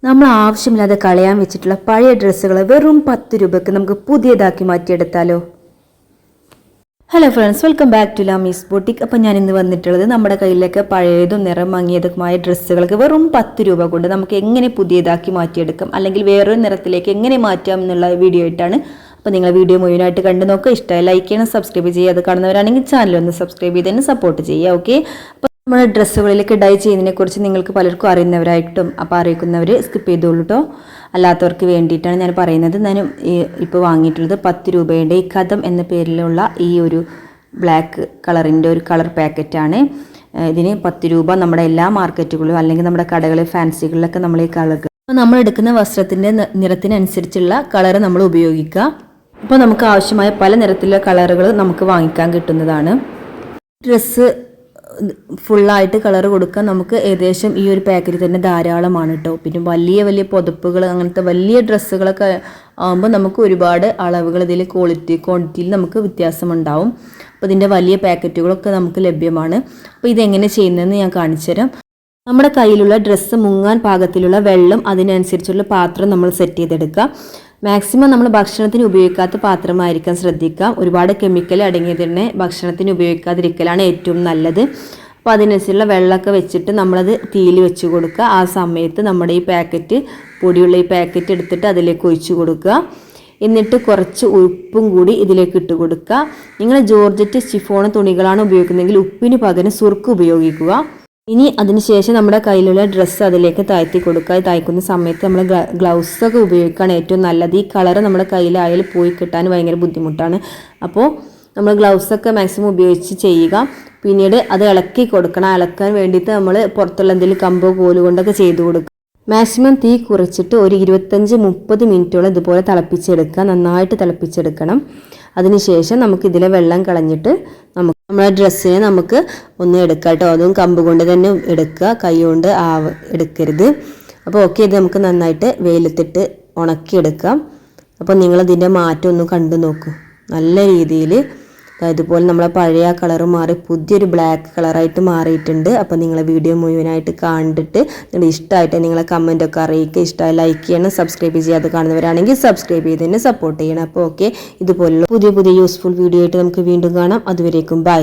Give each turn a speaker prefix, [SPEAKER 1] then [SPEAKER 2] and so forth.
[SPEAKER 1] നമ്മൾ ആവശ്യമില്ലാതെ കളയാൻ വെച്ചിട്ടുള്ള പഴയ ഡ്രസ്സുകൾ വെറും 10 രൂപയ്ക്ക് നമുക്ക് പുതിയതാക്കി മാറ്റിയെടുത്താലോ? Hello friends, welcome back to Lamees boutique. അപ്പോൾ ഞാൻ ഇന്ന് വന്നിട്ടുള്ളത് നമ്മുടെ കയ്യിലൊക്കെ പഴയതും നിറം മങ്ങിയതുമായ ഡ്രസ്സുകൾക്ക് വെറും 10 രൂപ കൊണ്ട് നമുക്ക് എങ്ങനെ പുതിയതാക്കി മാറ്റിയെടുക്കാം, അല്ലെങ്കിൽ വേറൊരു നിറത്തിലേക്ക് എങ്ങനെ മാറ്റാം എന്നുള്ള വീഡിയോ ആയിട്ടാണ്. അപ്പോൾ നിങ്ങൾ വീഡിയോ മുഴുവനായിട്ട് കണ്ടു നോക്കുക. ഇഷ്ടമായി ലൈക്ക് ചെയ്യണം, സബ്സ്ക്രൈബ് ചെയ്യുക. അത് കാണുന്നവരാണെങ്കിൽ ചാനൽ ഒന്ന് സബ്സ്ക്രൈബ് ചെയ്ത് തന്നെ സപ്പോർട്ട് ചെയ്യുക. ഓക്കെ, നമ്മുടെ ഡ്രസ്സുകളിലേക്ക് ഡൈ ചെയ്യുന്നതിനെക്കുറിച്ച് നിങ്ങൾക്ക് പലർക്കും അറിയുന്നവരായിട്ടും അപ്പോൾ അറിയിക്കുന്നവർ സ്കിപ്പ് ചെയ്തോളൂ കേട്ടോ. അല്ലാത്തവർക്ക് വേണ്ടിയിട്ടാണ് ഞാൻ പറയുന്നത്. ഞാൻ ഇപ്പോൾ വാങ്ങിയിട്ടുള്ളത് 10 രൂപയുടെ ഈ കഥം എന്ന പേരിലുള്ള ഈ ഒരു ബ്ലാക്ക് കളറിൻ്റെ ഒരു കളർ പാക്കറ്റാണ്. ഇതിന് 10 രൂപ. നമ്മുടെ എല്ലാ മാർക്കറ്റുകളിലും അല്ലെങ്കിൽ നമ്മുടെ കടകളിൽ ഫാൻസികളിലൊക്കെ നമ്മൾ ഈ കളർ, അപ്പോൾ നമ്മൾ എടുക്കുന്ന വസ്ത്രത്തിൻ്റെ നിറത്തിനനുസരിച്ചുള്ള കളർ നമ്മൾ ഉപയോഗിക്കുക. അപ്പോൾ നമുക്ക് ആവശ്യമായ പല നിറത്തിലുള്ള കളറുകൾ നമുക്ക് വാങ്ങിക്കാൻ കിട്ടുന്നതാണ്. ഡ്രസ്സ് ഫുള്ളായിട്ട് കളർ കൊടുക്കാൻ നമുക്ക് ഏകദേശം ഈ ഒരു പാക്കറ്റിൽ തന്നെ ധാരാളമാണ് കേട്ടോ. പിന്നെ വലിയ വലിയ പുതപ്പുകൾ അങ്ങനത്തെ വലിയ ഡ്രസ്സുകളൊക്കെ ആകുമ്പോൾ നമുക്ക് ഒരുപാട് അളവുകൾ ഇതിൽ ക്വാണ്ടിറ്റിയിൽ നമുക്ക് വ്യത്യാസമുണ്ടാവും. അപ്പോൾ ഇതിൻ്റെ വലിയ പാക്കറ്റുകളൊക്കെ നമുക്ക് ലഭ്യമാണ്. അപ്പോൾ ഇതെങ്ങനെ ചെയ്യുന്നതെന്ന് ഞാൻ കാണിച്ചു തരാം. നമ്മുടെ കയ്യിലുള്ള ഡ്രസ്സ് മുങ്ങാൻ പാകത്തിലുള്ള വെള്ളം, അതിനനുസരിച്ചുള്ള പാത്രം നമ്മൾ സെറ്റ് ചെയ്തെടുക്കുക. മാക്സിമം നമ്മൾ ഭക്ഷണത്തിന് ഉപയോഗിക്കാത്ത പാത്രമായിരിക്കാൻ ശ്രദ്ധിക്കാം. ഒരുപാട് കെമിക്കൽ അടങ്ങിയത് തന്നെ ഭക്ഷണത്തിന് ഉപയോഗിക്കാതിരിക്കലാണ് ഏറ്റവും നല്ലത്. അപ്പോൾ അതിനനുസരിച്ചുള്ള വെള്ളമൊക്കെ വെച്ചിട്ട് നമ്മളത് തീയിൽ വെച്ച് കൊടുക്കുക. ആ സമയത്ത് നമ്മുടെ ഈ പാക്കറ്റ്, പൊടിയുള്ള ഈ പാക്കറ്റ് എടുത്തിട്ട് അതിലേക്ക് ഒഴിച്ചു കൊടുക്കുക. എന്നിട്ട് കുറച്ച് ഉപ്പും കൂടി ഇതിലേക്ക് ഇട്ട് കൊടുക്കുക. നിങ്ങൾ ജോർജറ്റ് ഷിഫോൺ തുണികളാണ് ഉപയോഗിക്കുന്നതെങ്കിൽ ഉപ്പിന് പകരം സുർക്ക് ഉപയോഗിക്കുക. ഇനി അതിനുശേഷം നമ്മുടെ കയ്യിലുള്ള ഡ്രസ്സ് അതിലേക്ക് താഴ്ത്തി കൊടുക്കുക. താഴ്ക്കുന്ന സമയത്ത് നമ്മൾ ഗ്ലൗസൊക്കെ ഉപയോഗിക്കുകയാണ് ഏറ്റവും നല്ലത്. ഈ കളർ നമ്മുടെ കയ്യിലായാലും പോയി കിട്ടാൻ ഭയങ്കര ബുദ്ധിമുട്ടാണ്. അപ്പോൾ നമ്മൾ ഗ്ലൗസൊക്കെ മാക്സിമം ഉപയോഗിച്ച് ചെയ്യുക. പിന്നീട് അത് ഇളക്കി കൊടുക്കണം. ഇളക്കാൻ വേണ്ടിയിട്ട് നമ്മൾ പുറത്തുള്ള എന്തെങ്കിലും കമ്പോ കോല് കൊണ്ടൊക്കെ ചെയ്ത് കൊടുക്കുക. മാക്സിമം തീ കുറച്ചിട്ട് ഒരു 25-30 മിനിറ്റോളം ഇതുപോലെ തിളപ്പിച്ചെടുക്കുക. നന്നായിട്ട് തിളപ്പിച്ചെടുക്കണം. അതിനുശേഷം നമുക്ക് ഇതിലെ വെള്ളം കളഞ്ഞിട്ട് നമ്മുടെ ഡ്രസ്സിനെ നമുക്ക് ഒന്ന് എടുക്കാം കേട്ടോ. അതും കമ്പ് കൊണ്ട് തന്നെ എടുക്കുക, കൈ കൊണ്ട് എടുക്കരുത്. അപ്പോൾ ഓക്കെ, ഇത് നമുക്ക് നന്നായിട്ട് വെയിലത്തിട്ട് ഉണക്കിയെടുക്കാം. അപ്പോൾ നിങ്ങളിതിൻ്റെ മാറ്റം ഒന്ന് കണ്ടു നോക്കൂ. നല്ല രീതിയിൽ ഇതുപോലെ നമ്മളെ പഴയ കളർ മാറി പുതിയൊരു ബ്ലാക്ക് കളറായിട്ട് മാറിയിട്ടുണ്ട്. അപ്പോൾ നിങ്ങൾ വീഡിയോ മുഴുവനായിട്ട് കണ്ടിട്ട് നിങ്ങൾ ഇഷ്ടമായിട്ട് നിങ്ങളെ കമൻറ്റൊക്കെ അറിയിക്കുക. ഇഷ്ടമായി ലൈക്ക് ചെയ്യണം, സബ്സ്ക്രൈബ് ചെയ്യാതെ കാണുന്നവരാണെങ്കിൽ സബ്സ്ക്രൈബ് ചെയ്ത് തന്നെ സപ്പോർട്ട് ചെയ്യണം. അപ്പോൾ ഓക്കെ, ഇതുപോലുള്ള പുതിയ യൂസ്ഫുൾ വീഡിയോ ആയിട്ട് നമുക്ക് വീണ്ടും കാണാം. അതുവരേക്കും ബൈ.